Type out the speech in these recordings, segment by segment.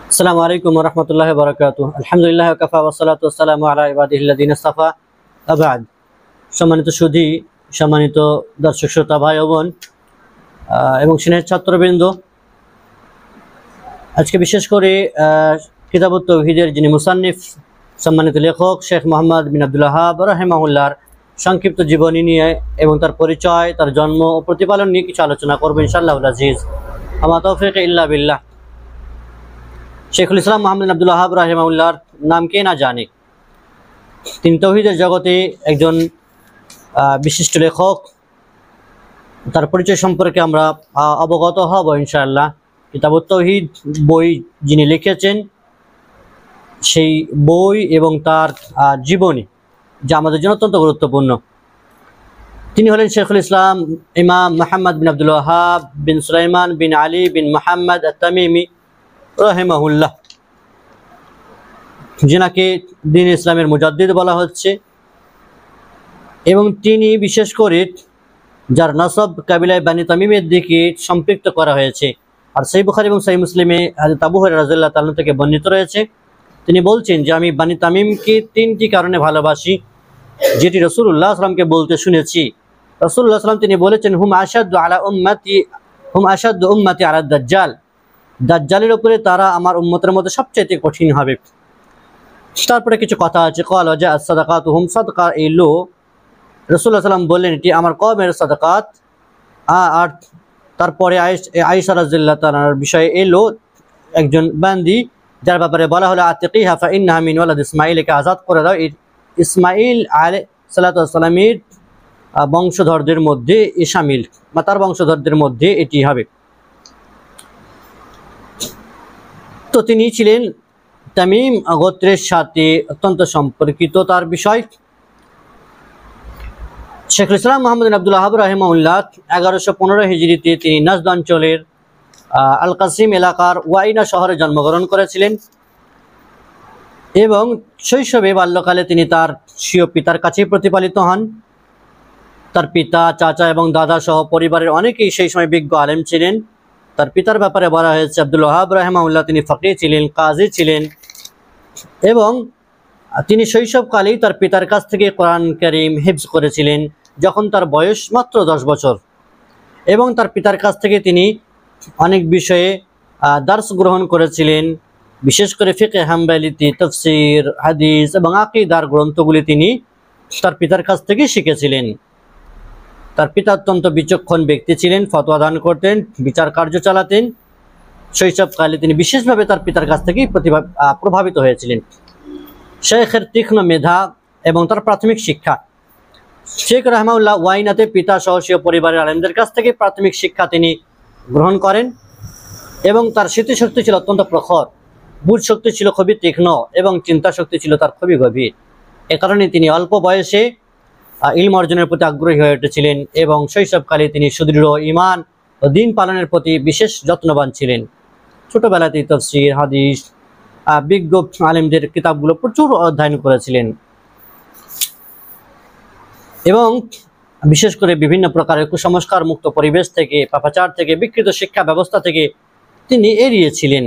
আসসালামু আলাইকুম ওয়া রাহমাতুল্লাহি ওয়া বারাকাতুহু। আলহামদুলিল্লাহি ওয়া কাফা ওয়া সালাতু ওয়া সালামু আলা ইবাদিহিল্লাযিনা ইসতাফা। আবাদ। সম্মানিত সুধী, সম্মানিত দর্শক শ্রোতা ভাই ও বোন এবং স্নেহের ছাত্রবৃন্দ, আজকে বিশেষ করে কিতাবুত তাওহীদের যিনি মুসান্নিফ, সম্মানিত লেখক শেখ মোহাম্মদ বিন আব্দুল ওয়াহাব রাহিমাহুল্লাহর সংক্ষিপ্ত জীবনী নিয়ে এবং তার পরিচয়, তার জন্ম ও প্রতিপালন নিয়ে কিছু আলোচনা করব ইনশাআল্লাহুল আজিজ। আমা তাওফীক ইল্লা বিল্লাহ। শেখুল ইসলাম মোহাম্মদ বিন আব্দুল ওয়াহাব রাহিমাহুল্লাহর নাম কে না জানে। তিনি তাওহীদের জগতে একজন বিশিষ্ট লেখক। তার পরিচয় সম্পর্কে আমরা অবগত হব ইনশাআল্লাহ। কিতাবুত তাওহীদ বই যিনি লিখেছেন, সেই বই এবং তার জীবনী যা আমাদের জন্য অত্যন্ত গুরুত্বপূর্ণ। তিনি হলেন শেখুল ইসলাম ইমাম মুহাম্মদ বিন আব্দুল ওয়াহাব বিন সুলাইমান বিন আলী বিন মুহাম্মদ আত-তামিমি রাহিমাহুল্লাহ, যিনাকে দ্বীন ইসলামের মুজাদ্দিদ বলা হচ্ছে। এবং তিনি বিশেষ করে যার নাসব কাবিলায় বানি তামিমের দিকে সম্পৃক্ত করা হয়েছে। আর সহিহ বুখারী এবং সহিহ মুসলিমে হযরত আবু হুরায়রা রাদিয়াল্লাহু তাআলা থেকে বর্ণিত রয়েছে, তিনি বলছেন যে আমি বানি তামিমকে তিনটি কারণে ভালোবাসি, যেটি রাসূলুল্লাহ সাল্লাল্লাহু আলাইহি ওয়াসাল্লামকে বলতে শুনেছি। রাসূলুল্লাহ সাল্লাল্লাহু আলাইহি ওয়াসাল্লাম তিনি বলেছেন, হুম আশাদ্দু উম্মতি আলা দাজ্জাল, দাজ্জালের উপরে তারা আমার উম্মতের মধ্যে সবচেয়ে কঠিন হবে। তারপরে কিছু কথা আছে, ক্বাল ওয়া জাআত সাদাকাতুহুম, সাদকা এলো, রাসূলুল্লাহ সাল্লাল্লাহু আলাইহি ওয়াসাল্লাম বললেন এটি আমার কওমের সাদাকাত। আর তারপরে আয়েশা রাদিয়াল্লাহু তাআলার বিষয়ে এলো, একজন বান্দি যার ব্যাপারে বলা হলো আতিকিহা ফা ইন্নাহা মিন ওয়ালাদ ইসমাঈল, কে আজাদ করে দাও, ইসমাঈল আলাইহিস সালাতু ওয়াস সালামের বংশধরদের মধ্যে শামিল, বা তার বংশধরদের মধ্যে এটি হবে। তো তিনি ছিলেন তামিম গোত্রের সাথে অত্যন্ত সম্পর্কিত। তার বিষয় শেখুল ইসলাম মোহাম্মদ বিন আব্দুল ওয়াহাব রাহিমাহুল্লাহ 1115 হিজরিতে তিনি নাজদ অঞ্চলের আল কাসিম এলাকার ওয়াইনা শহরে জন্মগ্রহণ করেছিলেন এবং শৈশবে বাল্যকালে তিনি তার স্বীয় পিতার কাছেই প্রতিপালিত হন। তার পিতা, চাচা এবং দাদা সহ পরিবারের অনেকেই সেই সময় বিজ্ঞ আলেম ছিলেন। তার পিতার ব্যাপারে বলা হয়েছে আব্দুল ওয়াহাব রাহিমাহুল্লাহ তিনি ফকিহ ছিলেন, কাজী ছিলেন এবং তিনি শৈশবকালেই তার পিতার কাছ থেকে কোরআন কারীম হিফজ করেছিলেন যখন তার বয়স মাত্র 10 বছর। এবং তার পিতার কাছ থেকে তিনি অনেক বিষয়ে দার্স গ্রহণ করেছিলেন, বিশেষ করে ফিকহ হাম্বলিতে, তাফসীর, হাদিস এবং আকীদার গ্রন্থগুলি তিনি তার পিতার কাছ থেকে শিখেছিলেন। তার পিতা অত্যন্ত বিচক্ষণ ব্যক্তি ছিলেন, ফতোয়া দান করতেন, বিচার কার্য চালাতেন। শৈশবকালে তিনি বিশেষভাবে তার পিতার কাছ থেকেই প্রভাবিত হয়েছিলেন। শেখের তীক্ষ্ণ মেধা এবং তার প্রাথমিক শিক্ষা, শেখ রাহিমাহুল্লাহ ওয়াইনাতে পিতা সহ স্বীয় পরিবারের আলেমদের কাছ থেকে প্রাথমিক শিক্ষা তিনি গ্রহণ করেন এবং তার স্মৃতিশক্তি ছিল অত্যন্ত প্রখর, বুঝ শক্তি ছিল খুবই তীক্ষ্ণ এবং চিন্তা শক্তি ছিল তার খুবই গভীর। এ কারণে তিনি অল্প বয়সে ইলম অর্জনের প্রতি আগ্রহী হয়ে উঠেছিলেন এবং শৈশবকালে তিনি সুদৃঢ় ঈমান ও দ্বীন পালনের প্রতি বিশেষ যত্নবান ছিলেন। ছোটবেলাতেই তাফসীর, হাদিস, বিজ্ঞ আলেমদের কিতাবগুলো প্রচুর অধ্যয়ন করেছিলেন এবং বিশেষ করে বিভিন্ন প্রকারের কুসংস্কার মুক্ত পরিবেশ থেকে, পাপাচার থেকে, বিকৃত শিক্ষা ব্যবস্থা থেকে তিনি এড়িয়েছিলেন।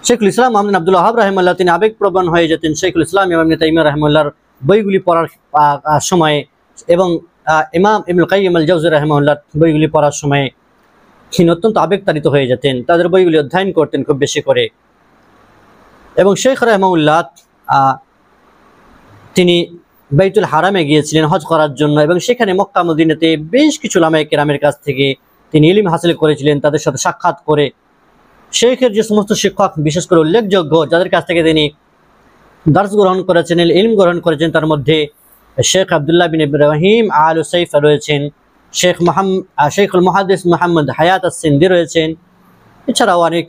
শেখুল ইসলাম মোহাম্মদ বিন আব্দুল ওয়াহাব রাহিমাহুল্লাহ তিনি আবেগপ্রবণ হয়ে যেতেন শেখুল ইসলাম ইমাম ইবনে তাইমিয়া রাহিমাহুল্লাহর বইগুলি পড়ার সময়ে এবং ইমাম ইবনুল কাইয়িম আল জাওযী রাহিমাহুল্লাহর বইগুলি পড়ার সময়ে তিনি অত্যন্ত আবেগতাড়িত হয়ে যেতেন, তাদের বইগুলি অধ্যয়ন করতেন খুব বেশি করে। এবং শেখ রাহিমাহুল্লাহ তিনি বাইতুল হারামে গিয়েছিলেন হজ করার জন্য এবং সেখানে মক্কা মদিনাতে বেশ কিছু উলামায়ে কেরামের কাছ থেকে তিনি ইলম হাসিল করেছিলেন। তাদের সাথে সাক্ষাৎ করে শেখের যে সমস্ত শিক্ষক বিশেষ করে উল্লেখযোগ্য যাদের কাছ থেকে তিনি দার্স গ্রহণ করেছেন, ইলম গ্রহণ করেছেন, তার মধ্যে শেখ আব্দুল্লাহ বিন ইব্রাহিম আল সাইফ রয়েছেন, শেখুল মুহাদ্দিস মুহাম্মদ হায়াত আস-সিন্দি রয়েছেন। এছাড়াও অনেক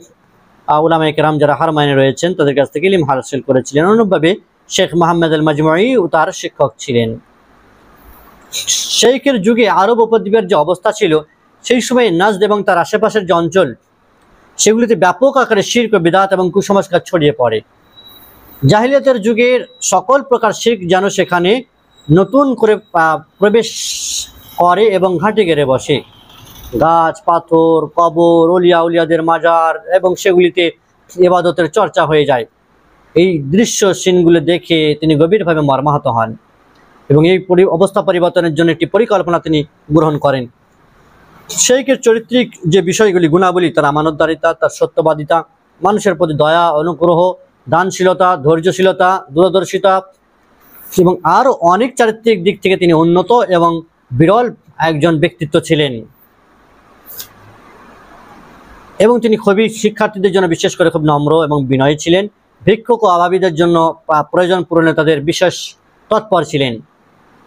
উলামায়ে কেরাম যারা হারমাইনে রয়েছেন তাদের কাছ থেকে ইলম হাসিল করেছিলেন। অনুরূপভাবে শেখ মুহাম্মদ আল মাজমুঈ তার শিক্ষক ছিলেন। শেখের যুগে আরব উপদ্বীপের যে অবস্থা ছিল সেই সময় নাজদ এবং তার আশেপাশের যে অঞ্চল সেগুলিতে ব্যাপক আকারে শিরক, বিদআত এবং কুসংস্কার ছড়িয়ে পড়ে। জাহিলিয়াতের যুগের সকল প্রকার শিরক যেন সেখানে নতুন করে প্রবেশ করে এবং ঘাঁটি গেড়ে বসে। গাছ পাথর কবর ওলিয়া উলিয়াদের মাজার এবং সেগুলিতে ইবাদতের চর্চা হয়ে যায়। এই দৃশ্য সিনগুলো দেখে তিনি গভীরভাবে মর্মাহত হন এবং এই অবস্থা পরিবর্তনের জন্য একটি পরিকল্পনা তিনি গ্রহণ করেন। শেখের চরিত্রিক যে বিষয়গুলি গুণাবলী, তার আমানতদারিতা, তার সত্যবাদিতা, মানুষের প্রতি দয়া অনুগ্রহ, দানশীলতা, ধৈর্যশীলতা, দূরদর্শিতা এবং আরও অনেক চারিত্রিক দিক থেকে তিনি উন্নত এবং বিরল একজন ব্যক্তিত্ব ছিলেন। এবং তিনি খুবই শিক্ষার্থীদের জন্য বিশেষ করে খুব নম্র এবং বিনয়ী ছিলেন। ভিক্ষুক ও অভাবীদের জন্য প্রয়োজন পূরণে তাদের বিশেষ তৎপর ছিলেন।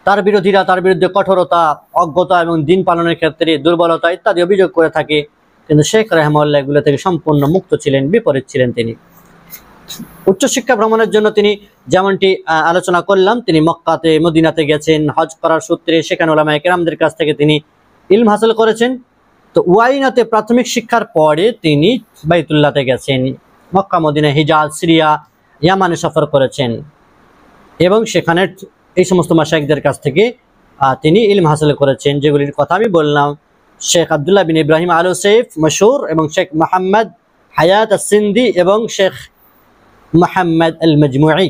তার বিরোধীরা তার বিরুদ্ধে কঠোরতা, অজ্ঞতা এবং দিন পালনের ক্ষেত্রে দুর্বলতা ইত্যাদি অভিযোগ করে থাকে, কিন্তু শেখ রাহমাহুল্লাহ এগুলো থেকে সম্পূর্ণ মুক্ত ছিলেন, বিপরীত ছিলেন তিনি। উচ্চশিক্ষা ভ্রমণের জন্য তিনি যেমনটি আলোচনা করলাম, তিনি মক্কাতে মদিনাতে গেছেন হজ করার সূত্রে, সেখানে উলামায়ে কেরামদের কাছ থেকে তিনি ইলম হাসিল করেছেন। তো ওয়াইনাতে প্রাথমিক শিক্ষার পরে তিনি বাইতুল্লাহতে গেছেন, মক্কা মদিনা হিজাজ সিরিয়া ইয়ামানে সফর করেছেন এবং সেখানে এই সমস্ত মাশায়েখদের কাছ থেকে তিনি ইলম হাসিল করেছেন, যেগুলির কথা আমি বললাম। শেখ আব্দুল্লাহ বিন ইব্রাহিম আল সেফ মশহুর এবং শেখ মোহাম্মদ হায়াত সিন্দি এবং শেখ মোহাম্মদ আল মজমুই,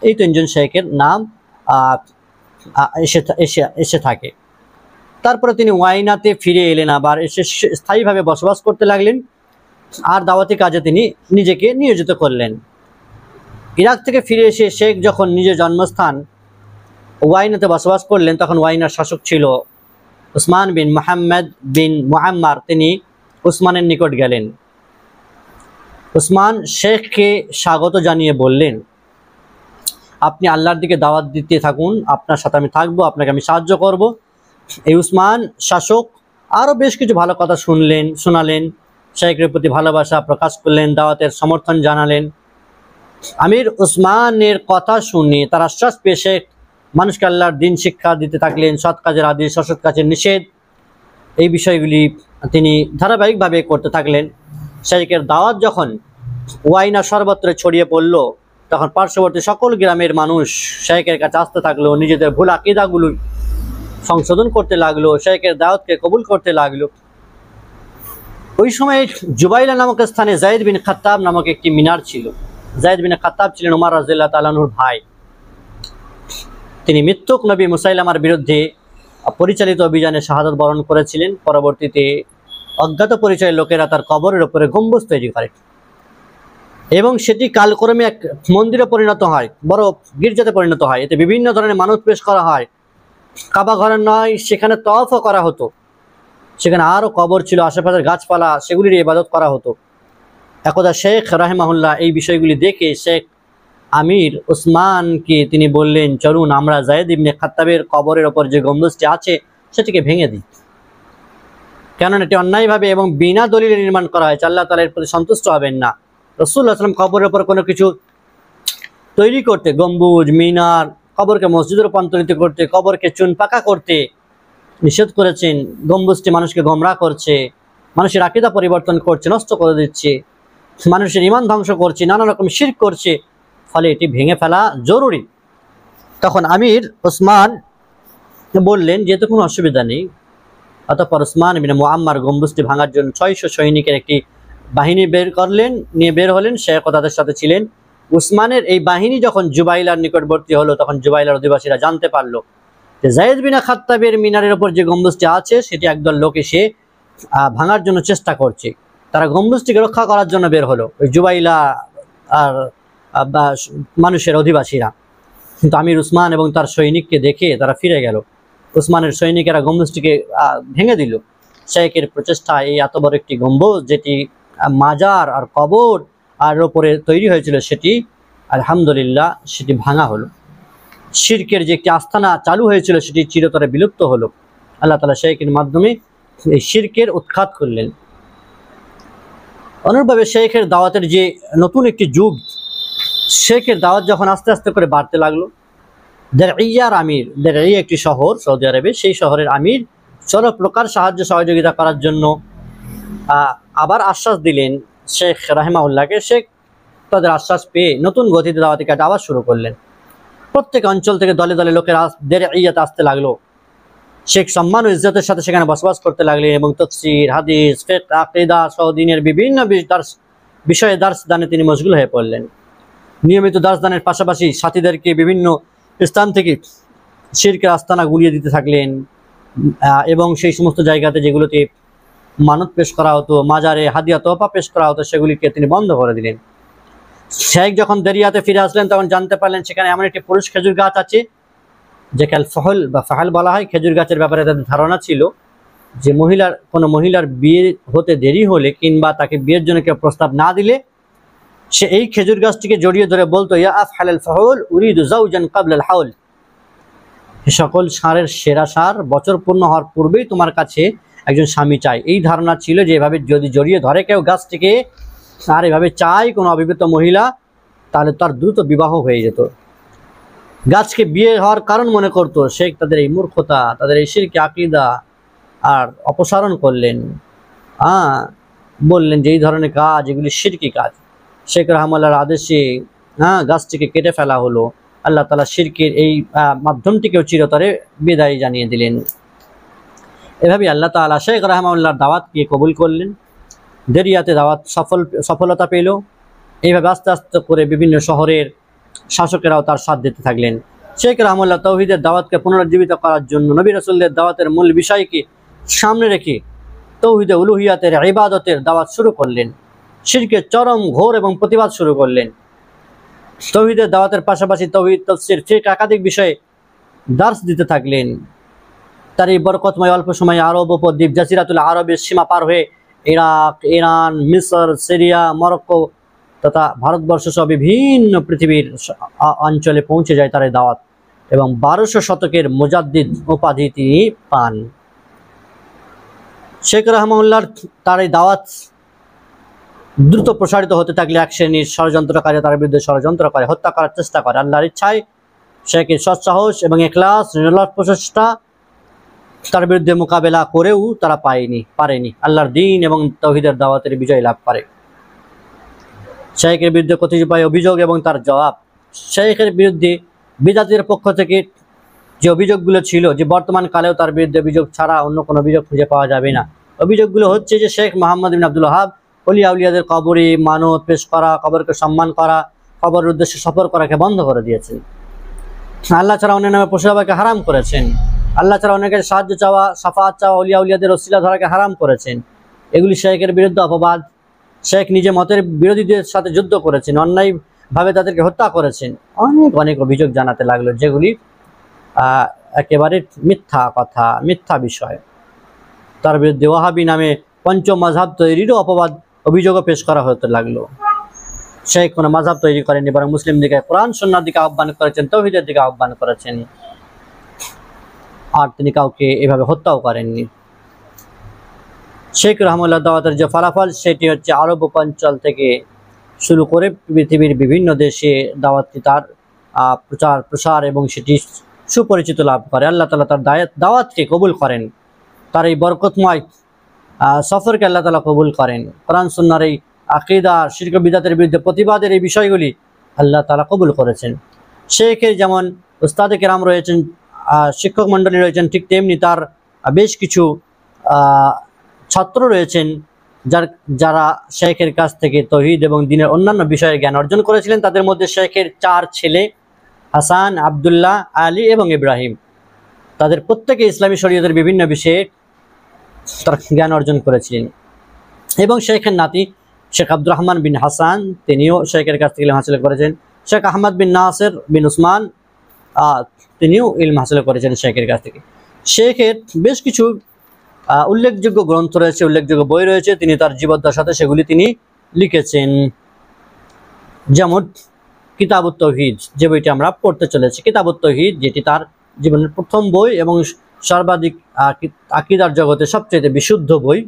এই তিনজন শেখের নাম এসে থাকে। তারপরে তিনি ওয়াইনাতে ফিরে এলেন, আবার এসে স্থায়ীভাবে বসবাস করতে লাগলেন আর দাওয়াতি কাজে তিনি নিজেকে নিয়োজিত করলেন। ইরাক থেকে ফিরে এসে শেখ যখন নিজের জন্মস্থান ওয়াইনাতে বসবাস করলেন, তখন ওয়াইনার শাসক ছিল উসমান বিন মোহাম্মদ বিন মুআম্মার। তিনি উসমানের নিকট গেলেন। উসমান শেখকে স্বাগত জানিয়ে বললেন, আপনি আল্লাহর দিকে দাওয়াত দিতে থাকুন, আপনার সাথে আমি থাকবো, আপনাকে আমি সাহায্য করব। এই উসমান শাসক আরও বেশ কিছু ভালো কথা শোনালেন, শেখের প্রতি ভালোবাসা প্রকাশ করলেন, দাওয়াতের সমর্থন জানালেন। আমির উসমানের কথা শুনে তার আশ্বাস পেয়ে শেখ মানুষকে আল্লাহর দিন শিক্ষা দিতে থাকলেন, সৎ কাজের আদেশ, অসৎ কাজের নিষেধ, এই বিষয়গুলি তিনি ধারাবাহিকভাবে করতে থাকলেন। শেখের দাওয়াত যখন ওয়াইনা সর্বত্র ছড়িয়ে পড়ল, তখন পার্শ্ববর্তী সকল গ্রামের মানুষ শেখের কাছে আসতে থাকলো, নিজেদের ভুল আকীদাগুলো সংশোধন করতে লাগলো, শেখের দাওয়াতকে কবুল করতে লাগলো। ওই সময় জুবাইলা নামক স্থানে যায়েদ বিন খাত্তাব নামক একটি মিনার ছিল। যায়েদ বিন খাত্তাব ছিলেন উমর রাদিয়াল্লাহু তাআলা আনহুর ভাই। তিনি মৃত্যুক নবী মুসাইলামার বিরুদ্ধে পরিচালিত অভিযানে শাহাদাত বরণ করেছিলেন। পরবর্তীতে অজ্ঞাত পরিচয়ের লোকেরা তার কবরের উপরে গম্বুজ তৈরি করে এবং সেটি কালক্রমে এক মন্দিরে পরিণত হয়, বড় গির্জাতে পরিণত হয়। এতে বিভিন্ন ধরনের মানত পেশ করা হয়। কাবা ঘরের নয়, সেখানে তওয়াফও করা হতো। সেখানে আরও কবর ছিল, আশেপাশের গাছপালা, সেগুলির ইবাদত করা হতো। একদা শেখ রাহিমাহুল্লাহ এই বিষয়গুলি দেখে শেখ আমির উসমানকে তিনি বললেন, চলুন আমরা যায়েদ ইবনে খাত্তাবের কবরের ওপর যে গম্বুজটি আছে সেটিকে ভেঙে দিই, কেননা এটি অন্যায়ভাবে এবং বিনা দলিলে নির্মাণ করা হয়েছে, আল্লাহ তাআলা এর প্রতি সন্তুষ্ট হবেন না। রাসূলুল্লাহ সাল্লাল্লাহু আলাইহি ওয়াসাল্লাম কবরের ওপর কোনো কিছু তৈরি করতে, গম্বুজ মিনার, কবরকে মসজিদে রূপান্তরিত করতে, কবরকে চুন পাকা করতে নিষেধ করেছেন। গম্বুজটি মানুষকে গোমরাহ করছে, মানুষের আকীদা পরিবর্তন করছে, নষ্ট করে দিচ্ছে, মানুষের ঈমান ধ্বংস করছে, নানা রকম শিরক করছে, ফলে এটি ভেঙে ফেলা জরুরি। তখন আমির ওসমান বললেন, যেহেতু কোনো অসুবিধা নেই। অতঃপর ওসমান ইবনে মুআম্মার গম্বুজটি ভাঙার জন্য 600 সৈনিকের একটি বাহিনী নিয়ে বের হলেন। শেখ তাদের সাথে ছিলেন। উসমানের এই বাহিনী যখন জুবাইলার নিকটবর্তী হলো, তখন জুবাইলার অধিবাসীরা জানতে পারলো যে যায়েদ বিন খাত্তাবের মিনারের ওপর যে গম্বুজটি আছে সেটি একদল লোক এসে ভাঙার জন্য চেষ্টা করছে। তারা গম্বুজটিকে রক্ষা করার জন্য বের হলো, ওই জুবাইলা আর মানুষের অধিবাসীরা। কিন্তু আমির উসমান এবং তার সৈনিককে দেখে তারা ফিরে গেল। উসমানের সৈনিকেরা গম্বুজটিকে ভেঙে দিল। শেখের প্রচেষ্টায় এই এত বড় একটি গম্বুজ, যেটি মাজার আর কবর আর ওপরে তৈরি হয়েছিল, সেটি আলহামদুলিল্লাহ সেটি ভাঙা হলো। শিরকের যে একটি আস্তানা চালু হয়েছিল সেটি চিরতরে বিলুপ্ত হলো। আল্লাহ তাআলা শেখের মাধ্যমে এই শিরকের উৎখাত করলেন। অনুরূপভাবে শেখের দাওয়াতের যে নতুন একটি যুগ, শেখের দাওয়াত যখন আস্তে আস্তে করে বাড়তে লাগলো, দারইয়ার আমির, দারইয়া একটি শহর সৌদি আরবে, সেই শহরের আমির সর্ব প্রকার সাহায্য সহযোগিতা করার জন্য আবার আশ্বাস দিলেন শেখ রাহিমাহুল্লাহকে। শেখ তাদের আশ্বাস পেয়ে নতুন গতিতে দাওয়াতি কাজ আবার শুরু করলেন। প্রত্যেক অঞ্চল থেকে দলে দলে লোকেরা দারইয়াতে আসতে লাগলো। শেখ সম্মান ও ইজ্জতের সাথে সেখানে বসবাস করতে লাগলেন এবং তাফসীর, হাদিস, ফিকহ, আকীদা সহ দ্বীনের বিভিন্ন বিষয়ে দার্স দানে তিনি মশগুল হয়ে পড়লেন। নিয়মিত দার্স দানের পাশাপাশি সাথীদেরকে বিভিন্ন স্থান থেকে শিরকের আস্তানা গুলিয়ে দিতে থাকলেন এবং সেই সমস্ত জায়গাতে যেগুলোতে মানত পেশ করা হতো, মাজারে হাদিয়া তোহফা পেশ করা হতো, সেগুলিকে তিনি বন্ধ করে দিলেন। শেখ যখন দেরিয়াতে ফিরে আসলেন তখন জানতে পারলেন সেখানে এমন একটি পুরুষ খেজুর গাছ আছে, যে ফহল বা ফাহাল বলা হয়। খেজুর গাছের ব্যাপারে তাদের ধারণা ছিল যে কোনো মহিলার বিয়ে হতে দেরি হলে কিংবা তাকে বিয়ের জন্য কেউ প্রস্তাব না দিলে সে এই খেজুর গাছটিকে জড়িয়ে ধরে বলতো, ইয়া আফহালাল ফাহুল উরিদু যাওজান ক্বাবলাল হাউল, সকল ষাঁড়ের সেরা ষাঁড় বছর পূর্ণ হওয়ার পূর্বেই তোমার কাছে একজন স্বামী চাই। এই ধারণা ছিল যে এভাবে যদি জড়িয়ে ধরে কেউ গাছটিকে আর এভাবে চায় কোনো অবিবাহিত মহিলা, তাহলে তার দ্রুত বিবাহ হয়ে যেত। গাছকে বিয়ে হওয়ার কারণ মনে করতো শেখ তাদের এই মূর্খতা, তাদের এই শিরকি আকীদা আর অপসারণ করলেন। বললেন যে এই ধরনের কাজ এগুলি শিরকি কাজ। শেখ রহমাল্লাহর আদেশে গাছটিকে কেটে ফেলা হলো। আল্লাহ তাআলা শিরকের এই মাধ্যমটিকেও চিরতরে বিদায় জানিয়ে দিলেন। এভাবে আল্লাহ তাআলা শেখ রহমাল্লাহর দাওয়াতকে কবুল করলেন। দেরিয়াতে দাওয়াত সফলতা পেল। এইভাবে আস্তে আস্তে করে বিভিন্ন শহরের শাসকেরাও তার সাথ দিতে থাকলেন। শেখ রহমাল্লাহ তাওহীদের দাওয়াতকে পুনরুজ্জীবিত করার জন্য নবী রাসূলদের দাওয়াতের মূল বিষয়কে সামনে রেখে তাওহীদে উলুহিয়াতের ইবাদতের দাওয়াত শুরু করলেন। শিরকের চরম ঘোর এবং প্রতিবাদ শুরু করলেন। তাওহীদের দাওয়াতের পাশাপাশি তাওহীদ, তাফসীর, ফিকহ একাধিক বিষয়ে দার্স দিতে থাকলেন। তার এই বরকতময় অল্প সময়ে আরব উপদ্বীপ জাজিরাতুল আরবের সীমা পার হয়ে ইরাক, ইরান, মিসর, সিরিয়া, মরক্কো তথা ভারতবর্ষ সহ বিভিন্ন পৃথিবীর অঞ্চলে পৌঁছে যায় তার এই দাওয়াত এবং 1200 শতকের মুজাদ্দিদ উপাধি তিনি পান। শেখ রহমাউল্লাহর তার এই দাওয়াত দ্রুত প্রসারিত হতে থাকলে এক শ্রেণীর ষড়যন্ত্রকারী তার বিরুদ্ধে ষড়যন্ত্র করে, হত্যা করার চেষ্টা করে। আল্লাহর ইচ্ছায় শেখের সৎসাহস এবং ইখলাস, নিরলস প্রচেষ্টা তার বিরুদ্ধে মোকাবেলা করেও তারা পারেনি। আল্লাহর দ্বীন এবং তাওহীদের দাওয়াতের বিজয় লাভ করে। শেখের বিরুদ্ধে কতিপয় অভিযোগ এবং তার জবাব। শেখের বিরুদ্ধে বিদাতীদের পক্ষ থেকে যে অভিযোগগুলো ছিল, যে বর্তমান কালেও তার বিরুদ্ধে অভিযোগ ছাড়া অন্য কোনো অভিযোগ খুঁজে পাওয়া যাবে না। অভিযোগগুলো হচ্ছে যে শেখ মুহাম্মদ বিন আব্দুল ওয়াহাব ওলিয়া উলিয়াদের কবরে মানত পেশ করা, কবরকে সম্মান করা, কবরের উদ্দেশ্যে সফর করাকে বন্ধ করে দিয়েছেন। আল্লাহ ছাড়া অন্যের নামে পশুবাকে হারাম করেছেন। আল্লাহ ছাড়া অনেকের সাহায্য চাওয়া, সাফাত চাওয়া, ওলিয়া উলিয়াদের ওসিলা ধরাকে হারাম করেছেন। এগুলি শেখের বিরুদ্ধে অপবাদ। শেখ নিজে মতের বিরোধীদের সাথে যুদ্ধ করেছেন, অন্যায়ভাবে তাদেরকে হত্যা করেছেন। অনেক অভিযোগ জানাতে লাগলো, যেগুলি একেবারে মিথ্যা কথা, মিথ্যা বিষয়। তার বিরুদ্ধে ওয়াহাবি নামে পঞ্চম মাযহাব তৈরিরও অভিযোগও পেশ করা হতে লাগলো। শেখ কোনো মাযহাব তৈরি করেননি, বরং মুসলিম দিকে কোরআন সুন্নাহর দিকে আহ্বান করেছেন, তাওহীদের দিকে আহ্বান করেছেন। আর তিনি কাউকে এভাবে হত্যাও করেননি। শেখ রহমাল্লাহ দাওয়াতের যে ফলাফল, সেটি হচ্ছে আরব উপঅঞ্চল থেকে শুরু করে পৃথিবীর বিভিন্ন দেশে দাওয়াতটি তার প্রচার প্রসার এবং সেটি সুপরিচিত লাভ করে। আল্লাহ তাআলা তার দাওয়াতকে কবুল করেন। তার এই বরকতময় সফরকে আল্লাহ তাআলা কবুল করেন। কোরআন সুন্নাহর এই আকীদা, শিরক বিদআতের বিরুদ্ধে প্রতিবাদের এই বিষয়গুলি আল্লাহ তাআলা কবুল করেছেন। শেখের যেমন উস্তাদে কেরাম রয়েছেন, শিক্ষক মণ্ডলী রয়েছেন, ঠিক তেমনি তার বেশ কিছু ছাত্র রয়েছেন যারা শেখের কাছ থেকে তাওহীদ এবং দ্বীনের অন্যান্য বিষয়ে জ্ঞান অর্জন করেছিলেন। তাদের মধ্যে শেখের 4 ছেলে হাসান, আব্দুল্লাহ, আলী এবং ইব্রাহিম, তাদের প্রত্যেকে ইসলামী শরীয়তের বিভিন্ন বিষয়ে তার জ্ঞান অর্জন করেছিলেন। এবং শেখের নাতি শেখ আব্দুর রহমান বিন হাসান, তিনিও শেখের কাছ থেকে ইলম হাসিল করেছেন। শেখ আহমদ বিন নাসির বিন উসমান, তিনিও ইলম হাসিল করেছেন শেখের কাছ থেকে। শেখের বেশ কিছু উল্লেখযোগ্য গ্রন্থ রয়েছে, উল্লেখযোগ্য বই রয়েছে, তিনি তার জীবদ্দশাতে সেগুলি তিনি লিখেছেন। যেমন কিতাবুত তাওহীদ, যে বইটি আমরা পড়তে চলেছি, কিতাবুত তাওহীদ, যেটি তার জীবনের প্রথম বই এবং সর্বাধিক আকীদার জগতে সবচেয়ে বিশুদ্ধ বই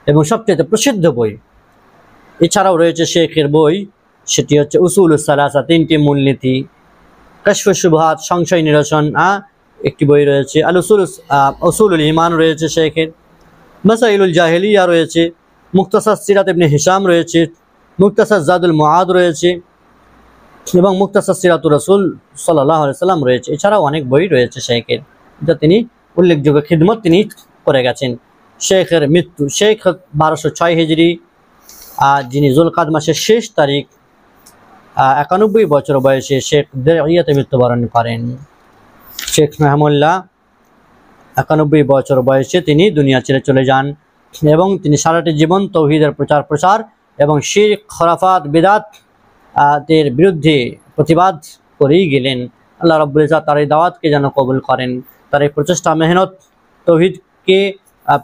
এবং সবচেয়ে প্রসিদ্ধ বই। এছাড়াও রয়েছে শেখের বই, সেটি হচ্ছে উসুলুস সালাসা, 3টি মূলনীতি, কাশফুশ শুবহাত, সংশয় নিরসন একটি বই রয়েছে, উসুলুল ঈমান রয়েছে শেখের, মাসাইলুল জাহেলিয়া রয়েছে, মুখতাসার সিরাত ইবনে হিশাম রয়েছে, মুখতাসার জাদুল মুআদ রয়েছে এবং মুখতাসার সিরাতুর রাসূল সাল্লাল্লাহু আলাইহি সাল্লাম রয়েছে। এছাড়াও অনেক বই রয়েছে শেখের, যা তিনি উল্লেখযোগ্য খিদমত তিনি করে গেছেন। শেখের মৃত্যু, শেখ 1206 হিজরি, যিনি জুলকাদ মাসের শেষ তারিখ, 91 বছর বয়সে শেখ দেরিয়াতে মৃত্যুবরণ করেন। শেখ মেহমুল্লাহ 91 বছর বয়সে তিনি দুনিয়া ছেড়ে চলে যান এবং তিনি সারাটি জীবন তৌহিদের প্রচার এবং শিরক, খরাফাত, বিদআত এর বিরুদ্ধে প্রতিবাদ করেই গেলেন। আল্লাহ রাব্বুল ইজ্জত তার এই দাওয়াতকে যেন কবুল করেন, তার এই প্রচেষ্টা, মেহনত, তৌহিদকে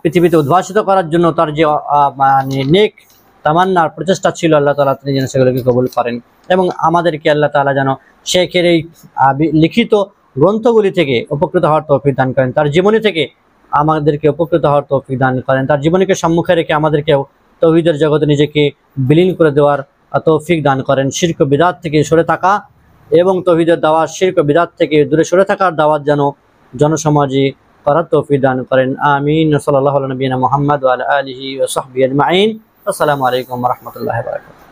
পৃথিবীতে উদ্ভাসিত করার জন্য তার যে মানে নেক তামান্নার প্রচেষ্টা ছিল, আল্লাহ তাআলা তিনি যেন সেগুলোকে কবুল করেন এবং আমাদেরকে আল্লাহ তাআলা যেন শেখের এই লিখিত গ্রন্থগুলি থেকে উপকৃত হওয়ার তৌফিক দান করেন, তার জীবনী থেকে আমাদেরকে উপকৃত হওয়ার তৌফিক দান করেন, তার জীবনীকে সম্মুখে রেখে আমাদেরকেও তৌহিদের জগতে নিজেকে বিলীন করে দেওয়ার তৌফিক দান করেন। শিরক ও বিদআত থেকে সরে থাকা এবং তৌহিদের দাওয়াত, শিরক ও বিদআত থেকে দূরে সরে থাকার দাওয়াত যেন জনসমাজে করার তৌফিক দান করেন। আমিন। সাল্লাল্লাহু আলা নবিয়িনা মুহাম্মদ ওয়া আলা আলিহি ওয়া সাহবিহি আজমাইন। আসসালামু আলাইকুম ওয়া রাহমাতুল্লাহি ওয়া বারাকাতুহু।